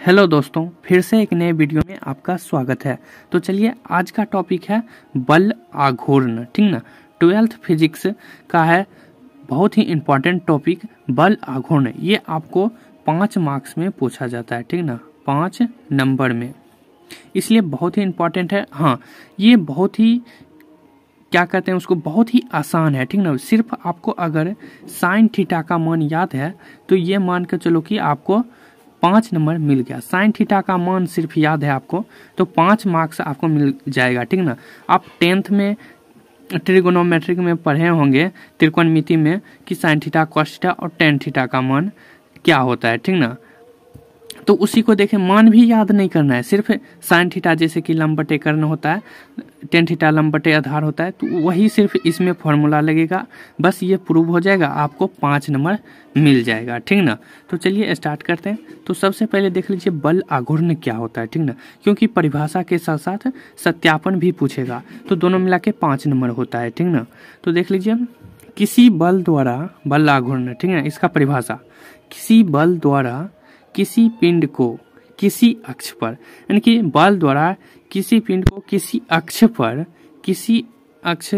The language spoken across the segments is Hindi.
हेलो दोस्तों, फिर से एक नए वीडियो में आपका स्वागत है। तो चलिए, आज का टॉपिक है बल आघूर्ण। ठीक ना, 12th फिजिक्स का है, बहुत ही इम्पोर्टेंट टॉपिक बल आघूर्ण। ये आपको 5 मार्क्स में पूछा जाता है। ठीक ना, 5 नंबर में, इसलिए बहुत ही इम्पोर्टेंट है। हाँ, ये बहुत ही क्या कहते हैं उसको, बहुत ही आसान है। ठीक ना, सिर्फ आपको अगर साइन थीटा का मान याद है तो ये मान के चलो कि आपको 5 नंबर मिल गया। साइन थीटा का मान सिर्फ याद है आपको तो 5 मार्क्स आपको मिल जाएगा। ठीक ना, आप 10th में ट्रिगोनोमेट्रिक में पढ़े होंगे, त्रिकोणमिति में, कि साइन थीटा, कॉस थीटा और टेन थीटा का मान क्या होता है। ठीक ना, तो उसी को देखें, मान भी याद नहीं करना है, सिर्फ साइन थीटा जैसे कि लंब बटे कर्ण होता है, टेन थीटा लंब बटे आधार होता है, तो वही सिर्फ इसमें फॉर्मूला लगेगा, बस ये प्रूव हो जाएगा, आपको 5 नंबर मिल जाएगा। ठीक ना, तो चलिए स्टार्ट करते हैं। तो सबसे पहले देख लीजिए बल आघूर्ण क्या होता है। ठीक ना, क्योंकि परिभाषा के साथ साथ सत्यापन भी पूछेगा, तो दोनों मिला के 5 नंबर होता है। ठीक ना, तो देख लीजिए, किसी बल द्वारा बल आघूर्ण। ठीक है, इसका परिभाषा, किसी बल द्वारा किसी पिंड को किसी अक्ष पर, यानी कि बल द्वारा किसी पिंड को किसी अक्ष पर, किसी अक्ष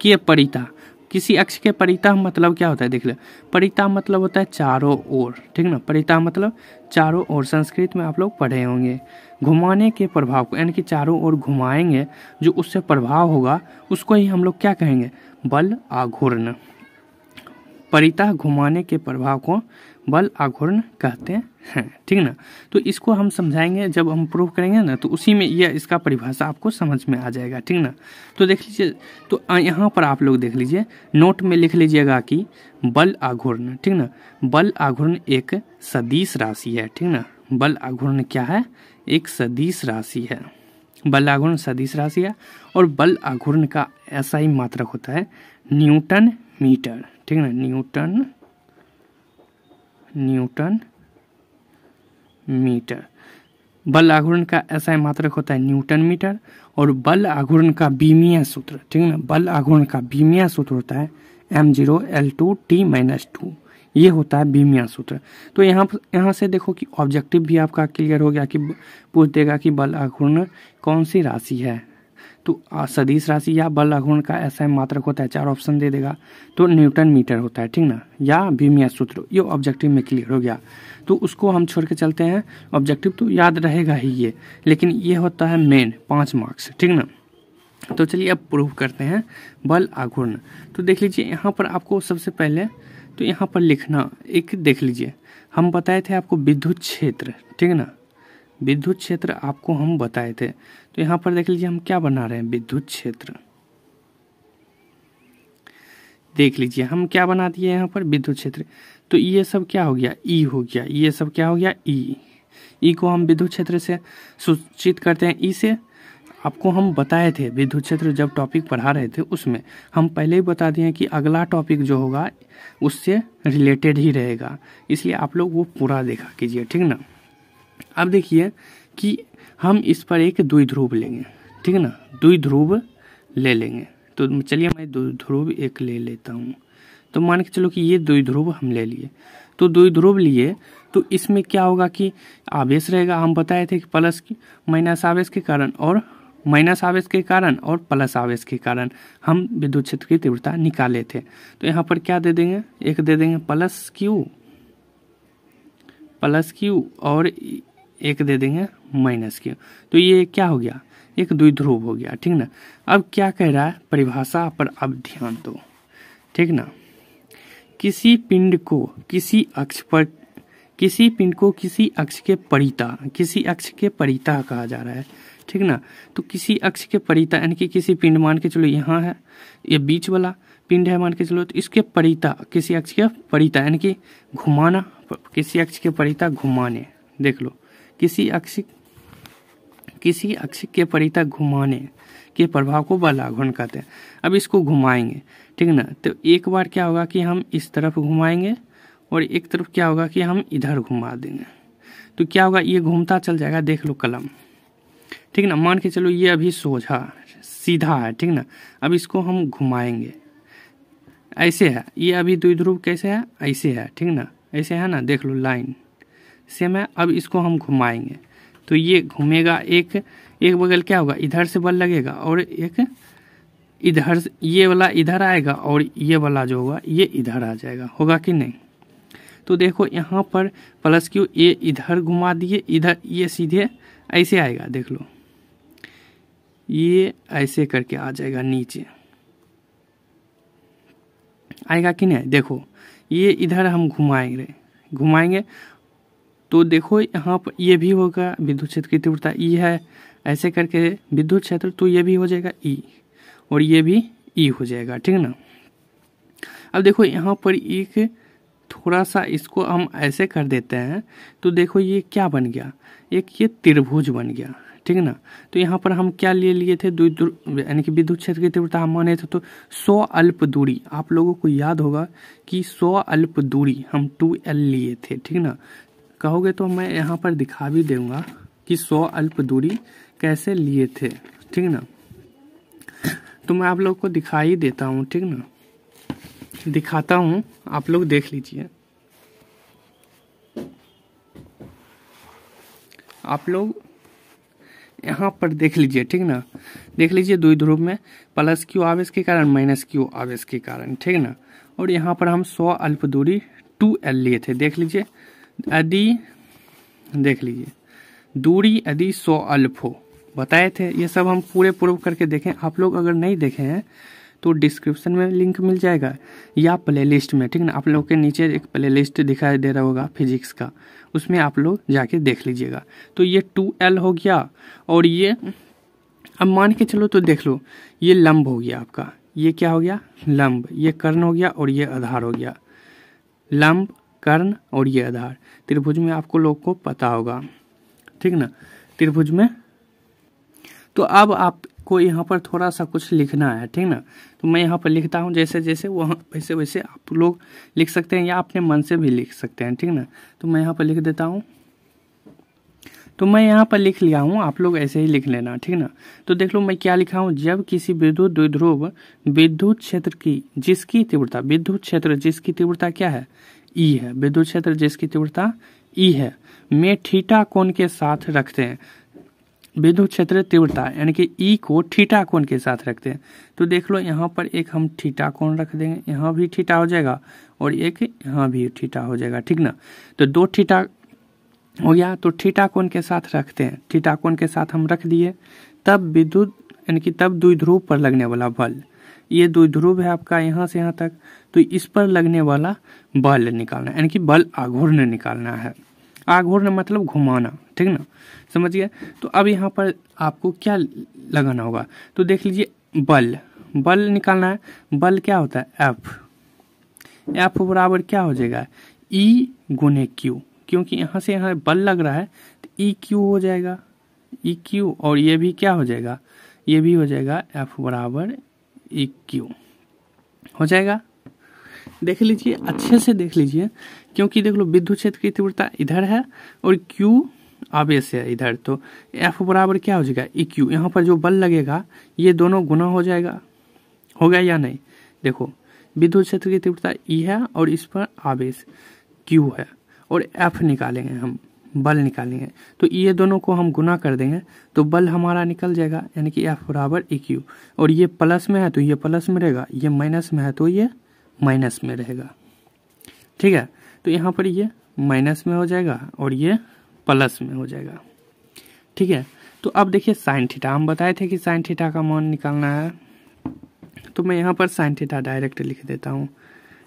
के परिता, किसी अक्ष के परिता मतलब क्या होता है, देख लो, परिता मतलब होता है चारों ओर। ठीक ना, परिता मतलब चारों ओर, संस्कृत में आप लोग पढ़े होंगे। घुमाने के प्रभाव को, यानी कि चारों ओर घुमाएंगे, जो उससे प्रभाव होगा उसको ही हम लोग क्या कहेंगे, बल आघूर्ण। परिता घुमाने के प्रभाव को बल आघूर्ण कहते हैं। ठीक ना, तो इसको हम समझाएंगे, जब हम प्रूव करेंगे ना, तो उसी में यह इसका परिभाषा आपको समझ में आ जाएगा। ठीक ना, तो देख लीजिए, तो यहाँ पर आप लोग देख लीजिए, नोट में लिख लीजिएगा कि बल आघूर्ण। ठीक ना, बल आघूर्ण एक सदिश राशि है। ठीक ना, बल आघूर्ण क्या है, एक सदिश राशि है। बल आघूर्ण सदिश राशि है, और बल आघूर्ण का ऐसा ही मात्रक होता है न्यूटन मीटर। ठीक ना, न्यूटन मीटर। बल आघूर्ण का ऐसा मात्रक होता है न्यूटन मीटर, और बल आघूर्ण का बीमीय सूत्र, ठीक है ना, बल आघूर्ण का बीमीय सूत्र होता है m0L2T-2। ये होता है बीमीय सूत्र। तो यहाँ से देखो कि ऑब्जेक्टिव भी आपका क्लियर हो गया, कि पूछ देगा कि बल आघूर्ण कौन सी राशि है, तो सदिश राशि या बल आघूर्ण का ऐसा मात्रक होता है, 4 ऑप्शन दे देगा, तो न्यूटन मीटर होता है। ठीक ना, या बीमीय सूत्र, ये ऑब्जेक्टिव में क्लियर हो गया। तो उसको हम छोड़ के चलते हैं, ऑब्जेक्टिव तो याद रहेगा ही ये, लेकिन ये होता है मेन 5 मार्क्स। ठीक ना, तो चलिए अब प्रूव करते हैं बल आघूर्ण। तो देख लीजिए, यहाँ पर आपको सबसे पहले तो यहाँ पर लिखना एक, देख लीजिए, हम बताए थे आपको विद्युत क्षेत्र। ठीक है ना, विद्युत क्षेत्र आपको हम बताए थे, तो यहाँ पर देख लीजिए हम क्या बना रहे हैं, विद्युत क्षेत्र। देख लीजिए हम क्या बना दिए यहाँ पर, विद्युत क्षेत्र। तो ये सब क्या हो गया, ई हो गया, ये सब क्या हो गया, ई को हम विद्युत क्षेत्र से सूचित करते हैं, ई से। आपको हम बताए थे विद्युत क्षेत्र, जब टॉपिक पढ़ा रहे थे उसमें हम पहले ही बता दिए कि अगला टॉपिक जो होगा उससे रिलेटेड ही रहेगा, इसलिए आप लोग वो पूरा देखा कीजिए। ठीक ना, अब देखिए कि हम इस पर एक द्विध्रुव लेंगे। ठीक है ना, द्विध्रुव ले लेंगे, तो चलिए मैं द्विध्रुव एक ले लेता हूँ। तो मान के चलो कि ये द्विध्रुव हम ले लिए, तो द्विध्रुव लिए तो इसमें क्या होगा कि आवेश रहेगा। हम बताए थे कि प्लस माइनस आवेश के कारण, और माइनस आवेश के कारण और प्लस आवेश के कारण हम विद्युत क्षेत्र की तीव्रता निकाले थे। तो यहाँ पर क्या दे देंगे, एक दे देंगे प्लस क्यू और एक दे देंगे माइनस क्यू। तो ये क्या हो गया, एक द्विध्रुव हो गया। ठीक ना, अब क्या कह रहा है, परिभाषा पर अब ध्यान दो। ठीक ना, किसी पिंड को किसी अक्ष पर, किसी पिंड को किसी अक्ष के परिता, किसी अक्ष के परिता कहा जा रहा है। ठीक ना, तो किसी अक्ष के परिता, यानी कि किसी पिंड, मान के चलो यहाँ है, ये बीच वाला पिंड है मान के चलो, तो इसके परिता, किसी अक्ष के परिता यानी कि घुमाना, किसी अक्ष के परिता घुमाने, देख लो, किसी अक्ष के परिता घुमाने के प्रभाव को बल आघूर्ण कहते हैं। अब इसको घुमाएंगे, ठीक ना, तो एक बार क्या होगा कि हम इस तरफ घुमाएंगे, और एक तरफ क्या होगा कि हम इधर घुमा देंगे, तो क्या होगा, ये घूमता चल जाएगा। देख लो कलम, ठीक ना, मान के चलो ये अभी सोझा सीधा है। ठीक ना, अब इसको हम घुमाएंगे, ऐसे है, ये अभी द्विध्रुव कैसे है, ऐसे है। ठीक ना, ऐसे है ना, देख लो लाइन, सेम है। अब इसको हम घुमाएंगे तो ये घूमेगा, एक बगल क्या होगा, इधर से बल लगेगा और एक इधर, ये वाला इधर आएगा और ये वाला जो होगा ये इधर आ जाएगा, होगा कि नहीं। तो देखो यहाँ पर प्लस क्यू, ये इधर घुमा दिए, इधर ये सीधे ऐसे आएगा, देख लो ये ऐसे करके आ जाएगा, नीचे आएगा कि नहीं। देखो ये इधर हम घुमाएंगे तो देखो यहाँ पर ये भी होगा विद्युत क्षेत्र की तीव्रता ई है, ऐसे करके विद्युत क्षेत्र, तो ये भी हो जाएगा ई और ये भी ई हो जाएगा, ठीक है ना। अब देखो यहाँ पर एक थोड़ा सा इसको हम ऐसे कर देते हैं तो देखो ये क्या बन गया, एक ये त्रिभुज बन गया, ठीक है ना। तो यहाँ पर हम क्या लिए थे, यानी कि विद्युत क्षेत्र की तीव्रता हम माने थे तो 100 अल्प दूरी, आप लोगों को याद होगा कि 100 अल्प दूरी हम 2L लिए थे, ठीक है ना। कहोगे तो मैं यहाँ पर दिखा भी दूंगा कि 100 अल्प दूरी कैसे लिए थे, ठीक है ना। तो मैं आप लोग को दिखा ही देता हूँ, ठीक ना, दिखाता हूँ, आप लोग देख लीजिए। आप लोग यहाँ पर देख लीजिए, ठीक ना, देख लीजिए द्विध्रुव में प्लस क्यू आवेश के कारण माइनस क्यू आवेश के कारण, ठीक ना। और यहाँ पर हम 100 अल्प दूरी 2L लिए थे, देख लीजिए, यदि देख लीजिए दूरी यदि 100 अल्प हो, बताए थे ये सब हम पूरे प्रूव करके देखें। आप लोग अगर नहीं देखे हैं तो डिस्क्रिप्शन में लिंक मिल जाएगा या प्लेलिस्ट में, ठीक ना। आप लोग के नीचे एक प्लेलिस्ट दिखाई दे रहा होगा फिजिक्स का, उसमें आप लोग जाके देख लीजिएगा। तो ये 2L हो गया और ये अब मान के चलो तो देख लो ये लंब हो गया आपका, ये क्या हो गया लंब, ये कर्ण हो गया और ये आधार हो गया, लंब कर्ण और ये आधार। त्रिभुज में आपको लोग को पता होगा, ठीक ना, त्रिभुज में। तो अब आपको यहाँ पर थोड़ा सा कुछ लिखना है, ठीक ना। तो मैं यहाँ पर लिखता हूँ, जैसे जैसे वहाँ वैसे वैसे आप लोग लिख सकते हैं या अपने मन से भी लिख सकते हैं, ठीक ना। तो मैं यहाँ पर लिख देता हूँ, तो मैं यहाँ पर लिख लिया हूँ, आप लोग ऐसे ही लिख लेना, ठीक ना। तो देख लो मैं क्या लिखा हूँ, जब किसी विद्युत द्विध्रुव विद्युत क्षेत्र की जिसकी तीव्रता, विद्युत क्षेत्र जिसकी तीव्रता क्या है ई है, विद्युत क्षेत्र जिसकी तीव्रता ई है, में थीटा कोण के साथ रखते हैं, विद्युत क्षेत्र तीव्रता यानी कि ई को थीटा कोण के साथ रखते हैं। तो देख लो यहाँ पर एक हम थीटा कोण रख देंगे, यहाँ भी थीटा हो जाएगा और एक यहाँ भी थीटा हो जाएगा, ठीक ना। तो 2 थीटा हो गया, तो थीटा कोण के साथ रखते हैं, थीटा कोण के साथ हम रख दिए। तब विद्युत यानी कि तब द्विध्रुव पर लगने वाला बल, ये द्विध्रुव है आपका यहाँ से यहाँ तक, तो इस पर लगने वाला बल निकालना यानी कि बल आघूर्ण निकालना है। आघूर्ण मतलब घुमाना, ठीक ना, समझिए। तो अब यहाँ पर आपको क्या लगाना होगा, तो देख लीजिए बल निकालना है। बल क्या होता है एफ बराबर क्या हो जाएगा ई गुने क्यू, क्योंकि यहाँ से यहाँ बल लग रहा है तो ई क्यू हो जाएगा, ई क्यू, और ये भी क्या हो जाएगा, ये भी हो जाएगा एफ बराबर ई क्यू हो जाएगा। देख लीजिए अच्छे से देख लीजिए, क्योंकि देख लो विद्युत क्षेत्र की तीव्रता इधर है और क्यू आवेश है इधर, तो एफ बराबर क्या हो जाएगा ई क्यू। यहाँ पर जो बल लगेगा ये दोनों गुना हो जाएगा, होगा या नहीं। देखो विद्युत क्षेत्र की तीव्रता ई है और इस पर आवेश क्यू है और एफ निकालेंगे हम, बल निकालेंगे, तो ये दोनों को हम गुना कर देंगे तो बल हमारा निकल जाएगा, यानी कि एफ बराबर ई क्यू। और ये प्लस में है तो ये प्लस में रहेगा, ये माइनस में है तो ये माइनस में रहेगा, ठीक है। तो यहाँ पर ये माइनस में हो जाएगा और ये प्लस में हो जाएगा, ठीक है। तो अब देखिए साइन थीटा, हम बताए थे कि साइन थीटा का मान निकालना है, तो मैं यहाँ पर साइन थीटा डायरेक्ट लिख देता हूँ,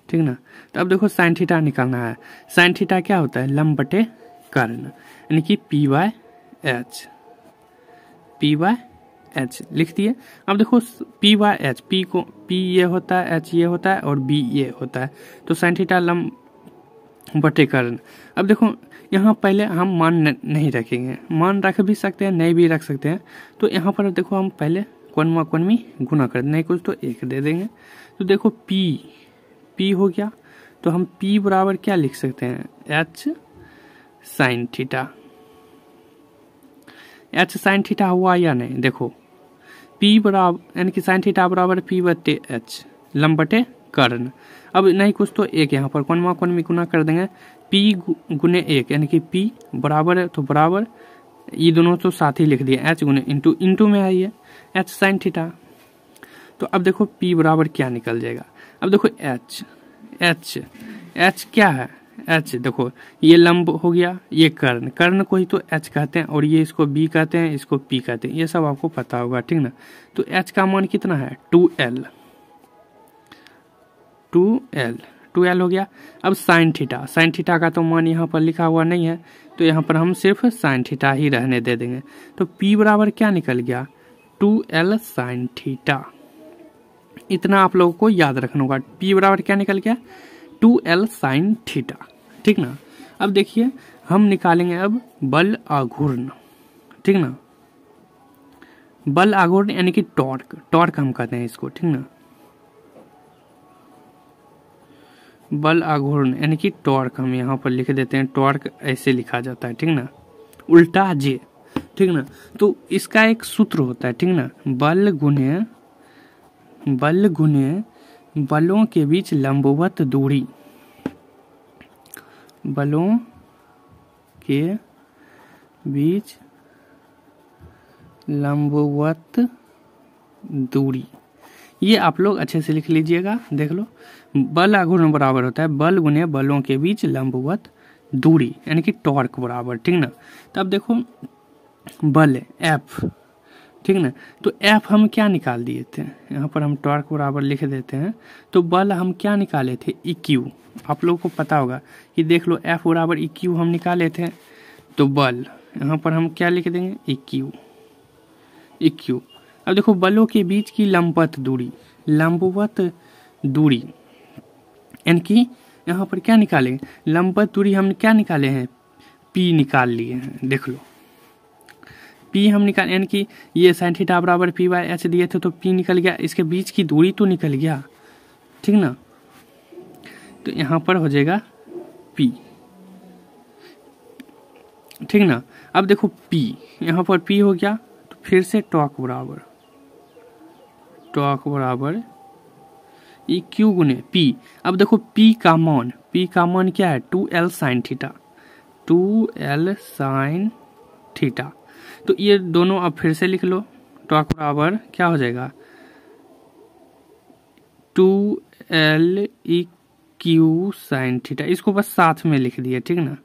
ठीक ना। तो अब देखो साइन थीटा निकालना है। साइन थीटा क्या होता है लंब बटे कर्ण, यानी कि P/H लिख दिए। अब देखो P/H, P को P ये होता है, H ये होता है और B ये होता है, तो साइन थीटा लंब बटे कर्ण। अब देखो यहाँ पहले हम मान नहीं रखेंगे, मान रख भी सकते हैं नहीं भी रख सकते हैं। तो यहाँ पर देखो हम पहले कोण में गुना कर नहीं कुछ तो 1 दे देंगे। तो देखो P हो गया, तो हम P बराबर क्या लिख सकते हैं H sine theta. H sine theta हुआ या नहीं, देखो P बराबर यानी कि साइन थीटा बराबर P/H लंब बटे कर्ण। अब नहीं कुछ तो एक यहाँ पर कोण में गुना कर देंगे, P गुने 1 यानी कि P बराबर है तो बराबर, ये दोनों तो साथ ही लिख दिए, H गुने इंटू में आई है H साइन थीटा। तो अब देखो P बराबर क्या निकल जाएगा। अब देखो H क्या है, H देखो ये लंब हो गया, ये कर्ण को ही तो H कहते हैं, और ये इसको B कहते हैं, इसको P कहते हैं, ये सब आपको पता होगा, ठीक ना। तो H का मान कितना है 2L हो गया। अब साइन थीटा का तो मान यहाँ पर लिखा हुआ नहीं है, तो यहाँ पर हम सिर्फ साइन थीटा ही रहने दे देंगे। तो P बराबर क्या निकल गया 2L साइन थीटा। इतना आप लोगों को याद रखना होगा, P बराबर क्या निकल गया 2L साइन थीटा, ठीक ना। अब देखिए हम निकालेंगे अब बल आघूर्ण, ठीक ना। बल आघूर्ण यानी कि टॉर्क हम कहते हैं इसको, ठीक ना। बल आघूर्ण यानी कि टॉर्क हम यहाँ पर लिख देते हैं, टॉर्क ऐसे लिखा जाता है, ठीक ना, उल्टा जे, ठीक ना। तो इसका एक सूत्र होता है, ठीक ना, बल गुने बलों के बीच लंबवत दूरी, बलों के बीच लंबवत दूरी, ये आप लोग अच्छे से लिख लीजिएगा। देख लो बल आघूर्ण बराबर होता है बल गुने बलों के बीच लंबवत दूरी यानी कि टॉर्क बराबर, ठीक ना। तो अब देखो बल F, ठीक ना। तो F हम क्या निकाल दिए थे, यहाँ पर हम टॉर्क बराबर लिख देते हैं। तो बल हम क्या निकाले थे EQ, आप लोगों को पता होगा कि देख लो F बराबर EQ हम निकाले थे। तो बल यहाँ पर हम क्या लिख देंगे EQ। अब देखो बलों के बीच की लंबवत दूरी यानी कि यहाँ पर क्या निकालेंगे, लंबवत दूरी हम क्या निकाले हैं P निकाल लिए हैं। देख लो P हम निकाल, यानी कि ये साइन थीटा बराबर P/H दिए थे, तो P निकल गया, इसके बीच की दूरी तो निकल गया, ठीक ना। तो यहाँ पर हो जाएगा P, ठीक ना। अब देखो P, यहाँ पर P हो गया, तो फिर से टॉर्क बराबर EQ गुने P। अब देखो P का मान क्या है 2L साइन थीटा। तो ये दोनों अब फिर से लिख लो, टॉर्क बराबर क्या हो जाएगा 2L EQ साइन थीटा। इसको बस साथ में लिख दिए, ठीक ना,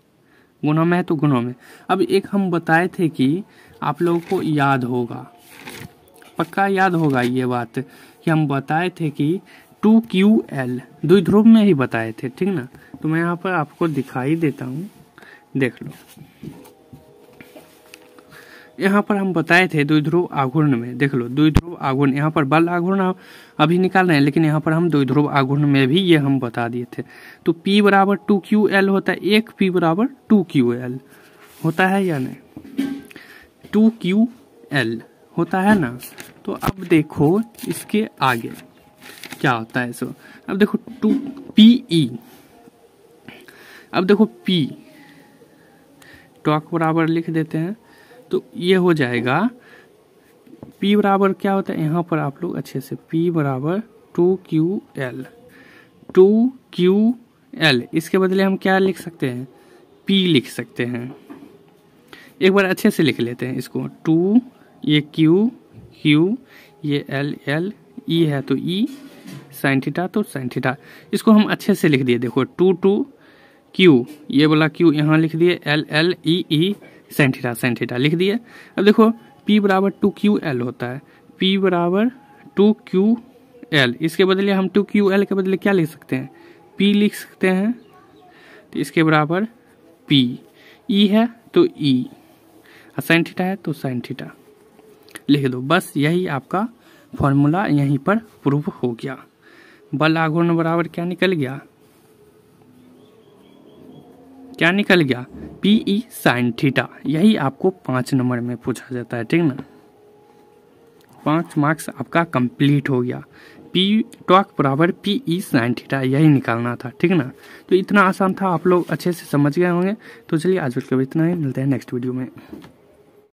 गुणा में है तो गुणा में। अब एक हम बताए थे कि आप लोगों को याद होगा, पक्का याद होगा ये बात, कि हम बताए थे कि 2QL द्विध्रुव में ही बताए थे, ठीक ना। तो मैं यहाँ पर आपको दिखाई देता हूँ, देख लो। यहाँ पर हम बताए थे द्विध्रुव आघूर्ण में, देख लो द्विध्रुव आघूर्ण, यहाँ पर बल आघूर्ण अभी निकाल रहे हैं, लेकिन यहाँ पर हम द्विध्रुव आघूर्ण में भी ये हम बता दिए थे। तो P बराबर 2QL होता है, एक P बराबर 2QL होता है या नहीं, 2QL होता है ना। तो अब देखो इसके आगे क्या होता है सो, अब देखो 2PE, अब देखो P टॉर्क बराबर लिख देते हैं, तो ये हो जाएगा P बराबर क्या होता है, यहाँ पर आप लोग अच्छे से P बराबर 2QL, इसके बदले हम क्या लिख सकते हैं P लिख सकते हैं। एक बार अच्छे से लिख लेते हैं इसको, 2 ये Q ये L E है तो E, साइन थीटा तो साइन थीटा, इसको हम अच्छे से लिख दिए। देखो 2 Q, ये वाला Q यहाँ लिख दिए, L E साइन थीटा लिख दिए। अब देखो P बराबर 2QL होता है, P बराबर 2QL, इसके बदले हम 2QL के बदले क्या लिख सकते हैं P लिख सकते हैं। तो इसके बराबर P, E है तो E, साइन थीटा है तो साइन थीटा लिख दो। बस यही आपका फॉर्मूला यहीं पर प्रूव हो गया। बल आघूर्ण बराबर क्या निकल गया PE साइन थीटा। यही आपको 5 नंबर में पूछा जाता है, ठीक ना। 5 मार्क्स आपका कंप्लीट हो गया। P टॉर्क बराबर PE साइन थीटा, यही निकालना था, ठीक ना। तो इतना आसान था, आप लोग अच्छे से समझ गए होंगे। तो चलिए आज वीडियो इतना ही, मिलते हैं नेक्स्ट वीडियो में।